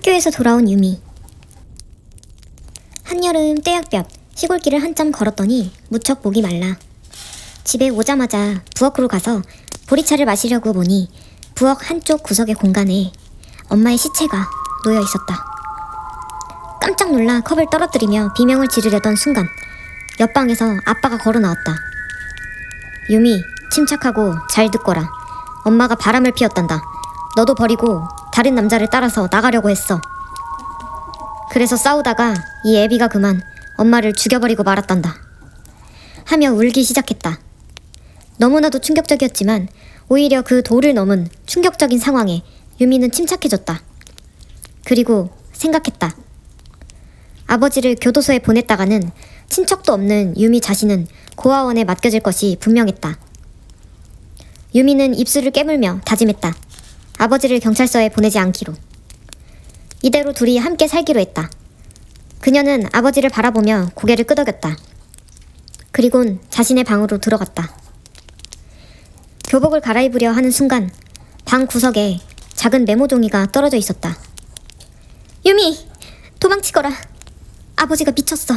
학교에서 돌아온 유미. 한여름 떼약볕 시골길을 한참 걸었더니 무척 목이 말라. 집에 오자마자 부엌으로 가서 보리차를 마시려고 보니 부엌 한쪽 구석의 공간에 엄마의 시체가 놓여 있었다. 깜짝 놀라 컵을 떨어뜨리며 비명을 지르려던 순간 옆방에서 아빠가 걸어 나왔다. 유미, 침착하고 잘 듣거라. 엄마가 바람을 피웠단다. 너도 버리고 다른 남자를 따라서 나가려고 했어. 그래서 싸우다가 이 애비가 그만 엄마를 죽여버리고 말았단다. 하며 울기 시작했다. 너무나도 충격적이었지만 오히려 그 도를 넘은 충격적인 상황에 유미는 침착해졌다. 그리고 생각했다. 아버지를 교도소에 보냈다가는 친척도 없는 유미 자신은 고아원에 맡겨질 것이 분명했다. 유미는 입술을 깨물며 다짐했다. 아버지를 경찰서에 보내지 않기로. 이대로 둘이 함께 살기로 했다. 그녀는 아버지를 바라보며 고개를 끄덕였다. 그리곤 자신의 방으로 들어갔다. 교복을 갈아입으려 하는 순간 방 구석에 작은 메모 종이가 떨어져 있었다. 유미! 도망치거라. 아버지가 미쳤어.